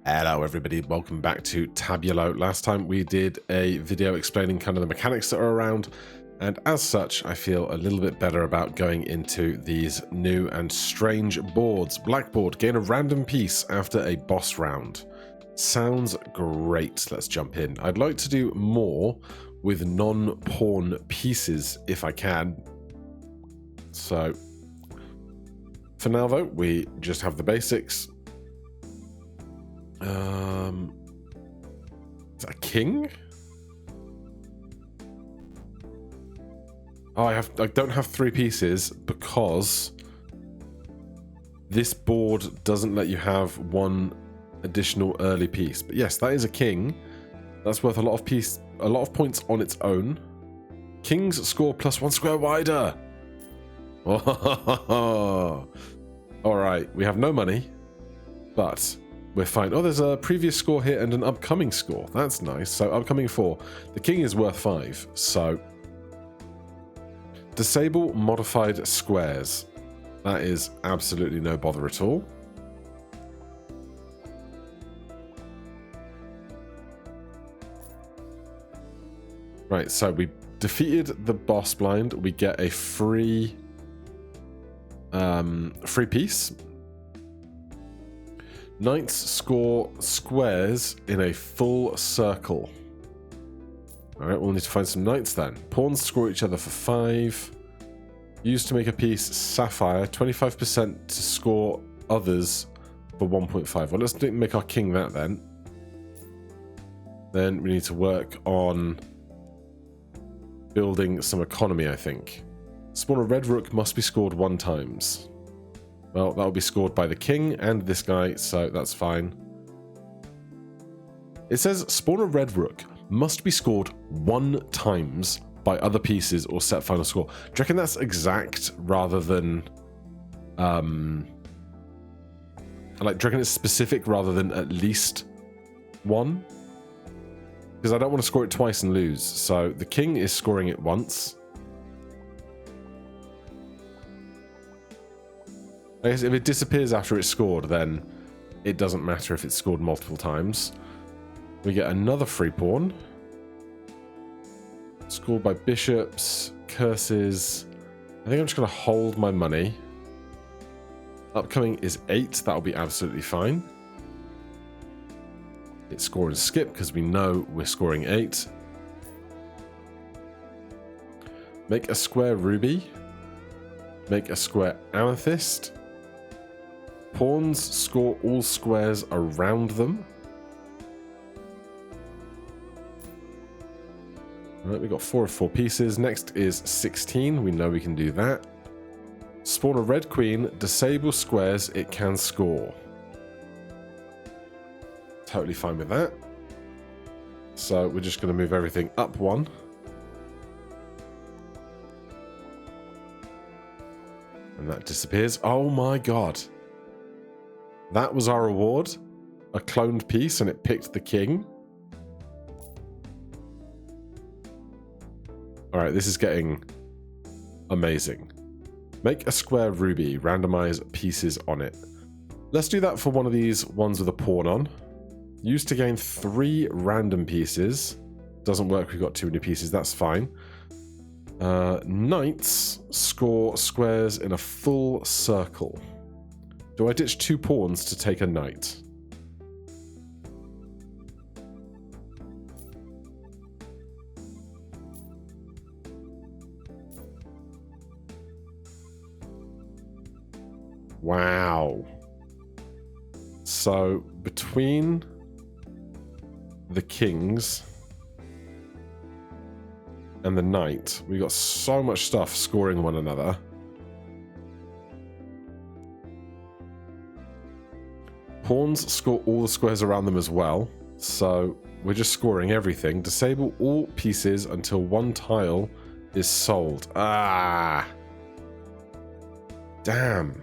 Hello everybody, welcome back to Tabulo. Last time we did a video explaining kind of the mechanics that are around, and as such I feel a little bit better about going into these new and strange boards. Blackboard, gain a random piece after a boss round. Sounds great, let's jump in. I'd like to do more with non-pawn pieces if I can. So, for now though, we just have the basics. Is that a king? Oh, I don't have 3 pieces because this board doesn't let you have 1 additional early piece. But yes, that is a king. That's worth a lot of points on its own. Kings score +1 square wider. Oh, all right, we have no money, but we're fine. Oh, there's a previous score here and an upcoming score. That's nice. So upcoming 4. The king is worth 5. So disable modified squares. That is absolutely no bother at all. Right, so we defeated the boss blind. We get a free piece. Knights score squares in a full circle. Alright, we'll need to find some knights then. Pawns score each other for 5. Used to make a piece, sapphire. 25% to score others for 1.5. Well, let's make our king that then. Then we need to work on building some economy, I think. Spawn a red rook must be scored 1 times. Well, that will be scored by the king and this guy, so that's fine. It says spawn a red rook must be scored 1 times by other pieces or set final score. Do you reckon that's exact rather than... do you reckon it's specific rather than at least 1? Because I don't want to score it twice and lose. So the king is scoring it once. I guess if it disappears after it's scored, then it doesn't matter if it's scored multiple times. We get another free pawn. Scored by bishops, curses. I think I'm just going to hold my money. Upcoming is 8. That'll be absolutely fine. It's score and skip because we know we're scoring 8. Make a square ruby. Make a square amethyst. Pawns score all squares around them. Alright, we got 4 of 4 pieces. Next is 16. We know we can do that. Spawn a red queen. Disable squares it can score. Totally fine with that. So we're just going to move everything up 1. And that disappears. Oh my god. That was our reward. A cloned piece and it picked the king. Alright, this is getting amazing. Make a square ruby. Randomize pieces on it. Let's do that for one of these ones with a pawn on. Used to gain 3 random pieces. Doesn't work, we've got too many pieces, that's fine. Knights score squares in a full circle. Do I ditch 2 pawns to take a knight? Wow. So, between the kings and the knight, we got so much stuff scoring one another. Pawns score all the squares around them as well, so we're just scoring everything. Disable all pieces until 1 tile is sold. Ah! Damn.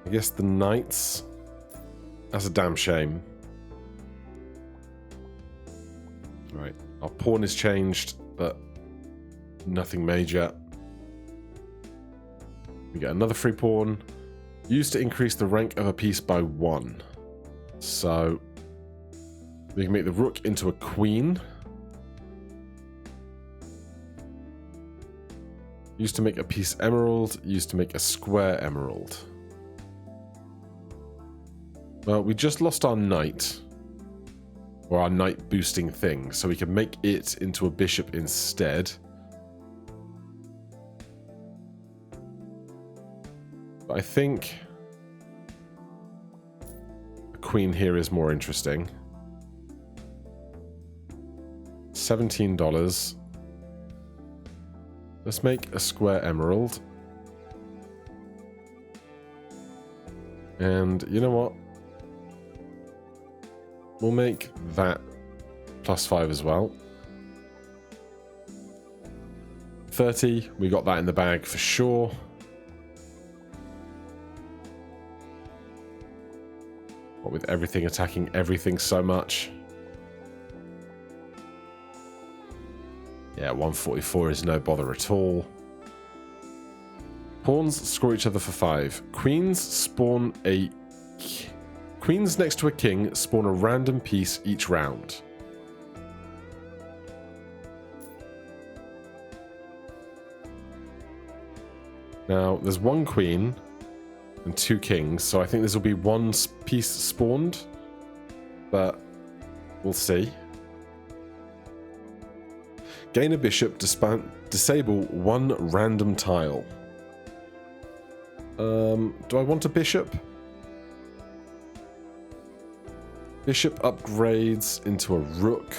I guess the knights. That's a damn shame. Right, our pawn is changed, but nothing major. We get another free pawn. Used to increase the rank of a piece by 1. So we can make the rook into a queen. Used to make a piece emerald. Used to make a square emerald. Well, we just lost our knight. Or our knight boosting thing. So we can make it into a bishop instead. But I think the queen here is more interesting. $17. Let's make a square emerald. And you know what? We'll make that +5 as well. 30. We got that in the bag for sure. What with everything attacking everything so much. Yeah, 144 is no bother at all. Pawns score each other for 5. Queens spawn a... Queens next to a king spawn a random piece each round. Now, there's 1 queen and 2 kings, so I think this will be 1 piece spawned, but we'll see. Gain a bishop, disable 1 random tile. Do I want a bishop? Bishop upgrades into a rook.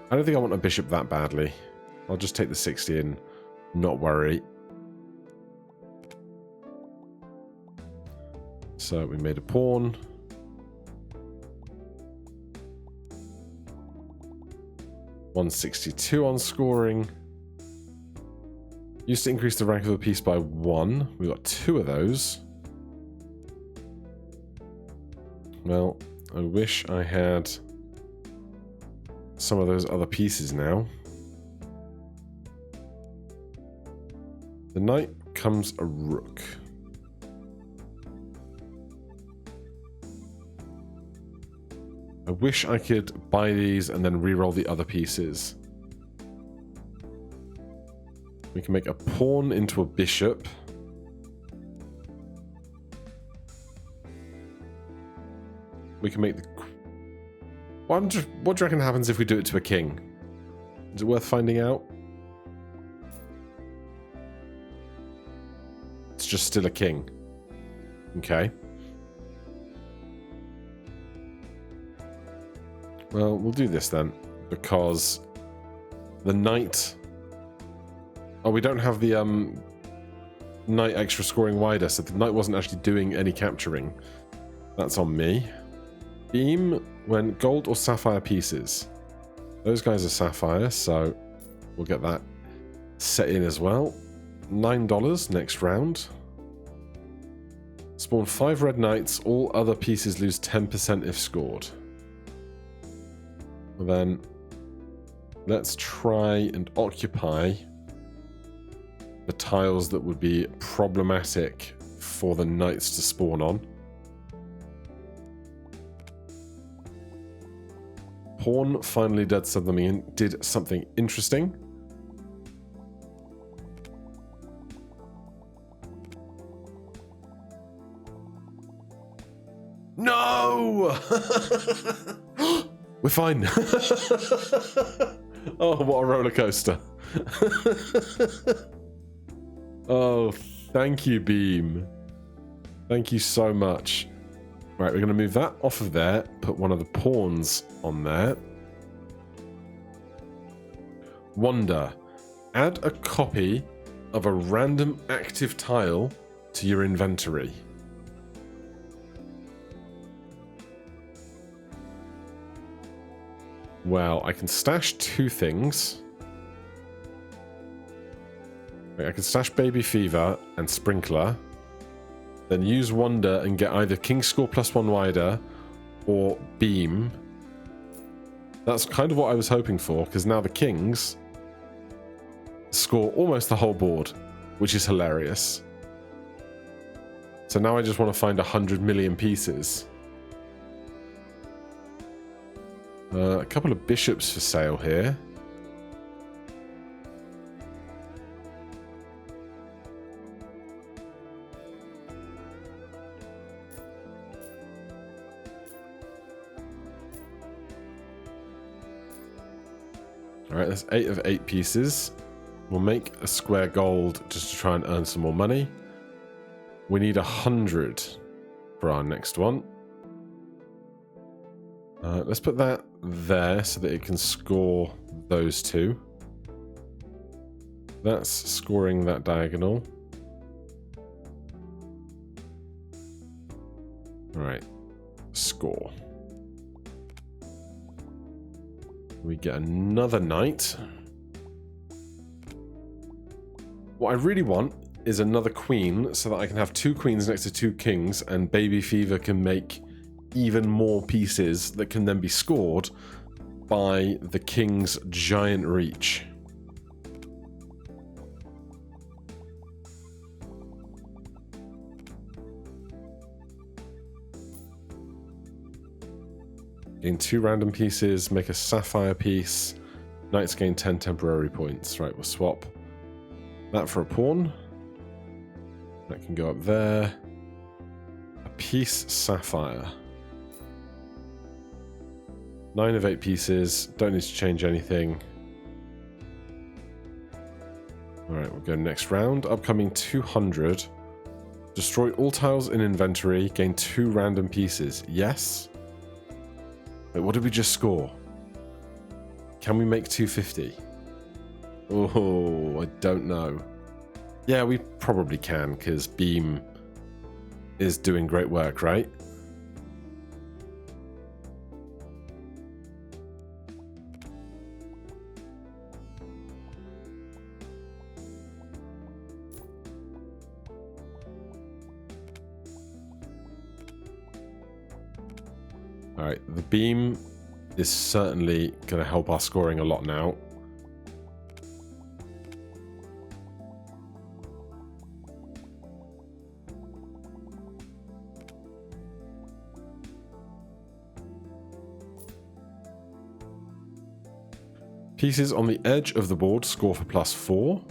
I don't think I want a bishop that badly. I'll just take the 60 and not worry. So we made a pawn. $162 on scoring. Used to increase the rank of a piece by 1. We got 2 of those. Well, I wish I had some of those other pieces now. The knight becomes a rook. I wish I could buy these and then re-roll the other pieces. We can make a pawn into a bishop. We can make the... What do you reckon happens if we do it to a king? Is it worth finding out? It's just still a king. Okay. Well, we'll do this then, because the knight... Oh, we don't have the knight extra scoring wider, so the knight wasn't actually doing any capturing. That's on me. Beam when gold or sapphire pieces. Those guys are sapphire, so we'll get that set in as well. $9 next round. Spawn 5 red knights. All other pieces lose 10% if scored. Then let's try and occupy the tiles that would be problematic for the knights to spawn on. Pawn finally did something interesting. No! We're fine. Oh, what a roller coaster. Oh, thank you, Beam. Thank you so much. Right, we're going to move that off of there, put one of the pawns on there. Wonder. Add a copy of a random active tile to your inventory. Well, I can stash 2 things. Wait, I can stash Baby Fever and Sprinkler. Then use Wonder and get either King Score +1 wider or Beam. That's kind of what I was hoping for, because now the kings score almost the whole board, which is hilarious. So now I just want to find 100 million pieces. A couple of bishops for sale here. Alright, that's 8 of 8 pieces. We'll make a square gold just to try and earn some more money. We need 100 for our next one. Let's put that there so that it can score those two. That's scoring that diagonal. Alright, score. We get another knight. What I really want is another queen so that I can have 2 queens next to 2 kings, and Baby Fever can make even more pieces that can then be scored by the king's giant reach. Gain 2 random pieces, make a sapphire piece. Knights gain 10 temporary points. Right, we'll swap that for a pawn. That can go up there. A piece sapphire. 9 of 8 pieces. Don't need to change anything. Alright, we'll go next round. Upcoming 200. Destroy all tiles in inventory. Gain 2 random pieces. Yes? Wait, what did we just score? Can we make 250? Oh, I don't know. Yeah, we probably can, because Beam is doing great work, right? Alright, the Beam is certainly going to help our scoring a lot now. Pieces on the edge of the board score for +4.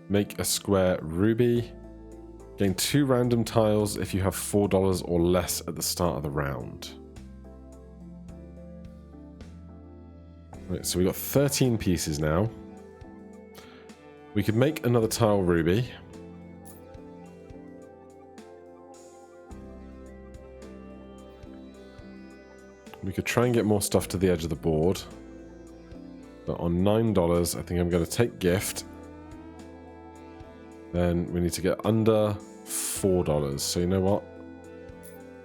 Make a square ruby. Gain 2 random tiles if you have $4 or less at the start of the round. Right, so we got 13 pieces now. We could make another tile ruby. We could try and get more stuff to the edge of the board. But on $9, I think I'm going to take gift. Then we need to get under $4. So you know what?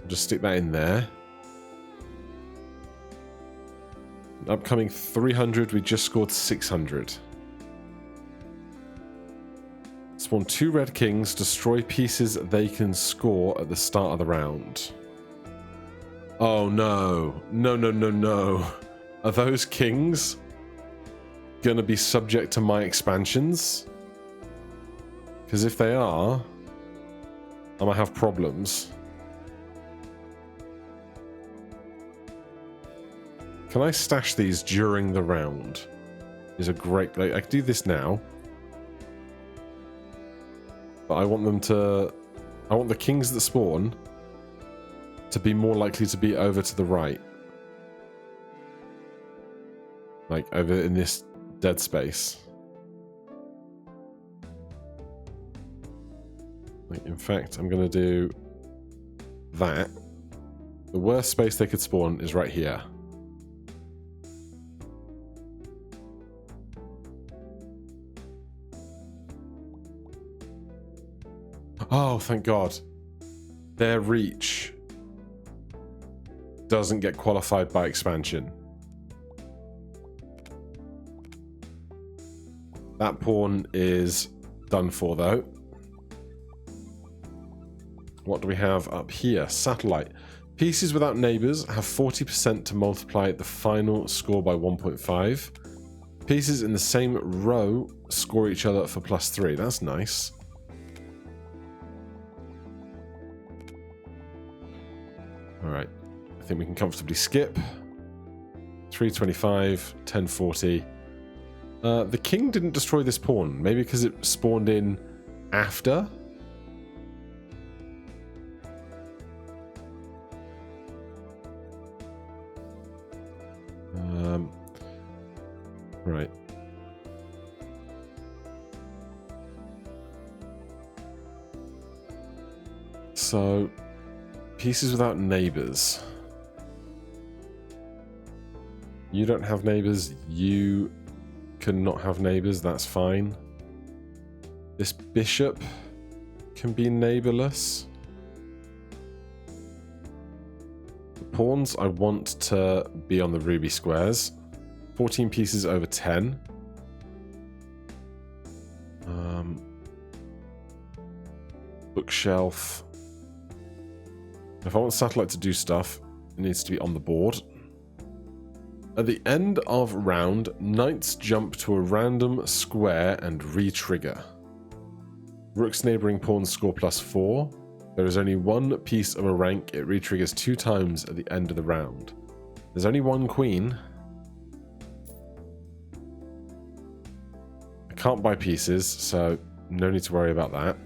I'll just stick that in there. Upcoming 300, we just scored 600. Spawn 2 red kings, destroy pieces they can score at the start of the round. Oh no. No, no, no, no. Are those kings gonna be subject to my expansions? Because if they are, I might have problems. Can I stash these during the round? Is a great... Like, I can do this now. But I want them to... I want the kings that spawn to be more likely to be over to the right. Like, over in this dead space. Like, in fact, I'm going to do that. The worst space they could spawn is right here. Oh, thank God. Their reach doesn't get qualified by expansion. That pawn is done for, though. What do we have up here? Satellite. Pieces without neighbors have 40% to multiply the final score by 1.5. Pieces in the same row score each other for +3. That's nice. Alright, I think we can comfortably skip. 325, 1040. The king didn't destroy this pawn. Maybe because it spawned in after? Right. So, pieces without neighbors. You don't have neighbors. You cannot have neighbors. That's fine. This bishop can be neighborless. The pawns I want to be on the ruby squares. 14 pieces over 10. Bookshelf. If I want satellite to do stuff, it needs to be on the board. At the end of round, knights jump to a random square and re-trigger. Rook's neighboring pawns score +4. There is only one piece of a rank. It re-triggers 2 times at the end of the round. There's only one queen. I can't buy pieces, so no need to worry about that.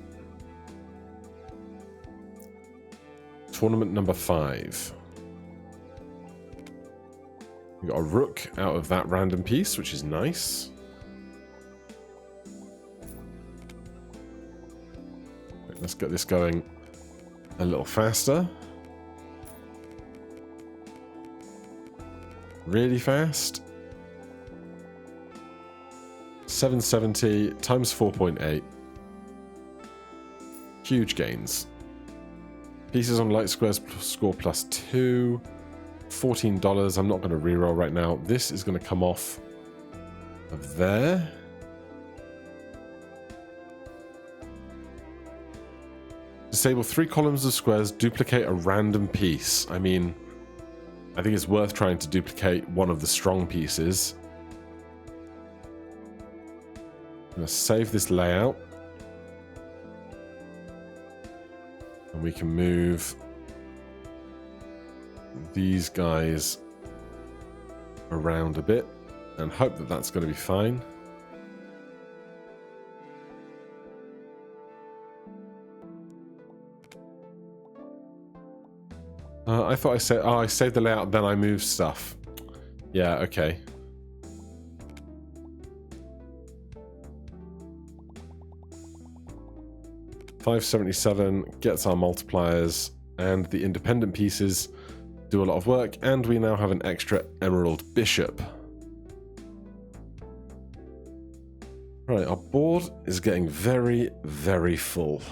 Tournament number 5. We got a rook out of that random piece, which is nice. Right, let's get this going a little faster. Really fast. 770 times 4.8. Huge gains. Pieces on light squares score +2. $14. I'm not going to reroll right now. This is going to come off of there. Disable 3 columns of squares. Duplicate a random piece. I mean, I think it's worth trying to duplicate one of the strong pieces. I'm going to save this layout. And we can move these guys around a bit and hope that that's going to be fine. I thought I said, oh, I saved the layout, then I moved stuff. Yeah, okay. $577 gets our multipliers, and the independent pieces do a lot of work, and we now have an extra emerald bishop. Right, our board is getting very, very full.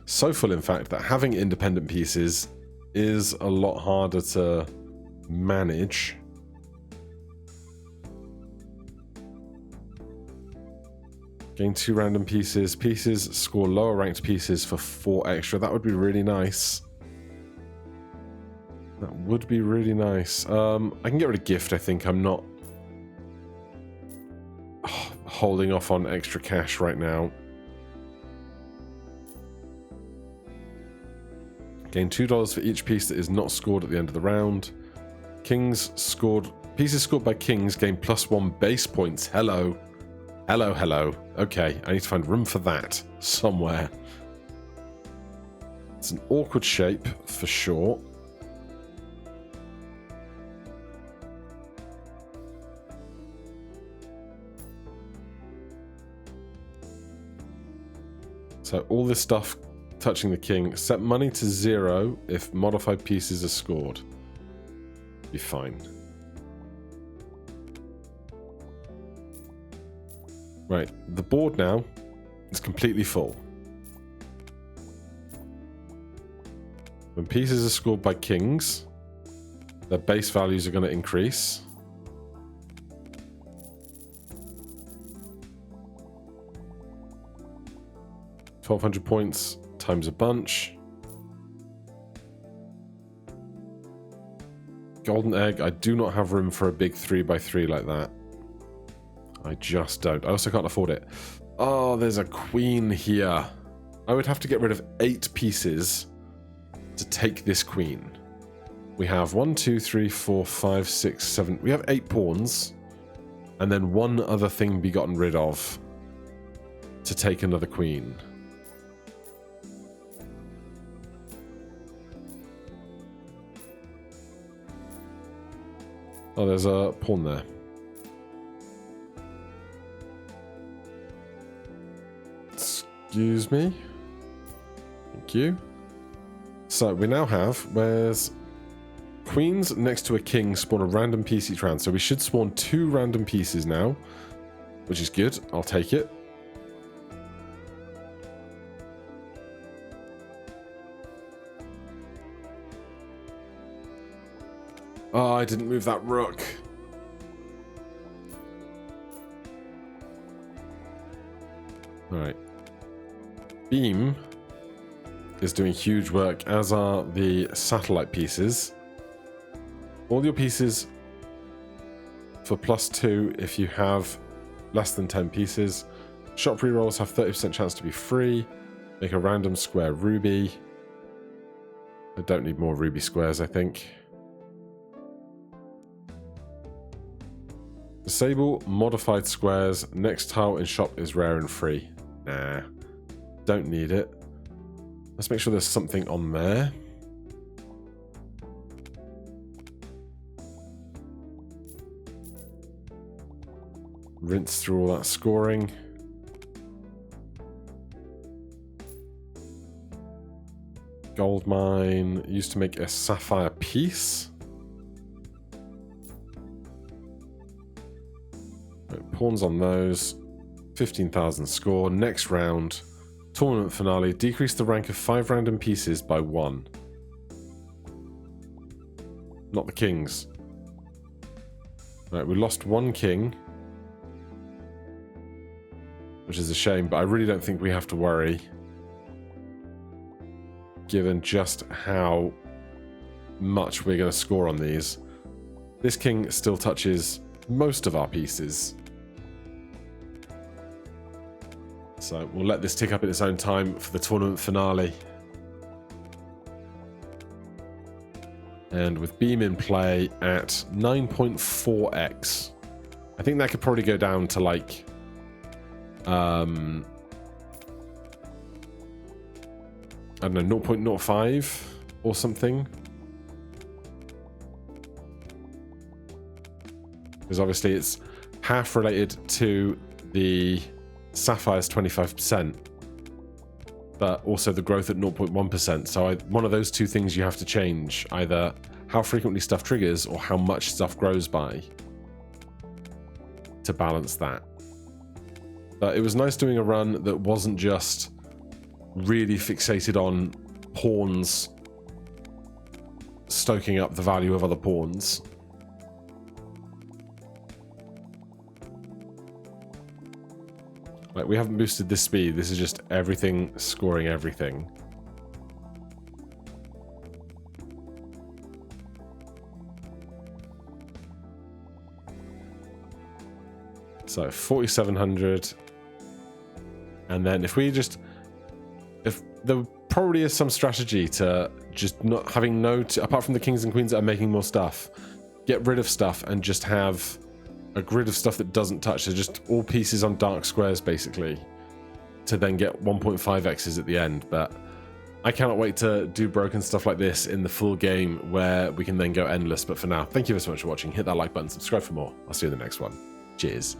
So full, in fact, that having independent pieces is a lot harder to manage. Gain 2 random pieces. Pieces score lower ranked pieces for 4 extra. That would be really nice. That would be really nice. I can get rid of gift, I think. I'm not holding off on extra cash right now. Gain $2 for each piece that is not scored at the end of the round. Pieces scored by kings gain +1 base points. Hello. Hello, hello. Okay, I need to find room for that somewhere. It's an awkward shape for sure. So all this stuff touching the king. Set money to 0 if modified pieces are scored. Be fine. Right, the board now is completely full. When pieces are scored by kings, their base values are going to increase. $1,200 points times a bunch. golden egg. I do not have room for a big 3x3 like that. I just don't. I also can't afford it. Oh, there's a queen here. I would have to get rid of 8 pieces to take this queen. We have 1, 2, 3, 4, 5, 6, 7. We have 8 pawns. And then one other thing be gotten rid of to take another queen. Oh, there's a pawn there. Excuse me. Thank you. So we now have, where's queens next to a king spawn a random piece each round. So we should spawn 2 random pieces now, which is good. I'll take it. Oh, I didn't move that rook. All right. Beam is doing huge work, as are the satellite pieces. All your pieces for +2 if you have less than 10 pieces. Shop rerolls have 30% chance to be free. Make a random square ruby. I don't need more ruby squares, I think. Disable modified squares. Next tile in shop is rare and free. Nah, don't need it. Let's make sure there's something on there. Rinse through all that scoring. Gold mine used to make a sapphire piece. Right, pawns on those. 15,000 score. Next round. Tournament finale. Decrease the rank of 5 random pieces by 1. Not the kings. Right, we lost 1 king. Which is a shame, but I really don't think we have to worry. Given just how much we're going to score on these. This king still touches most of our pieces. So we'll let this tick up in its own time for the tournament finale. And with Beam in play at 9.4x. I think that could probably go down to like... I don't know, 0.05 or something. Because obviously it's half related to the Sapphire's 25%, but also the growth at 0.1%. So one of those two things you have to change, either how frequently stuff triggers or how much stuff grows by, to balance that. But it was nice doing a run that wasn't just really fixated on pawns stoking up the value of other pawns. Like, we haven't boosted this speed. This is just everything scoring everything. So 4,700. And then if there probably is some strategy to just not having apart from the kings and queens that are making more stuff, get rid of stuff and just have a grid of stuff that doesn't touch. So just all pieces on dark squares, basically, to then get 1.5x's at the end. But I cannot wait to do broken stuff like this in the full game where we can then go endless. But for now, thank you so much for watching. Hit that like button, subscribe for more. I'll see you in the next one. Cheers.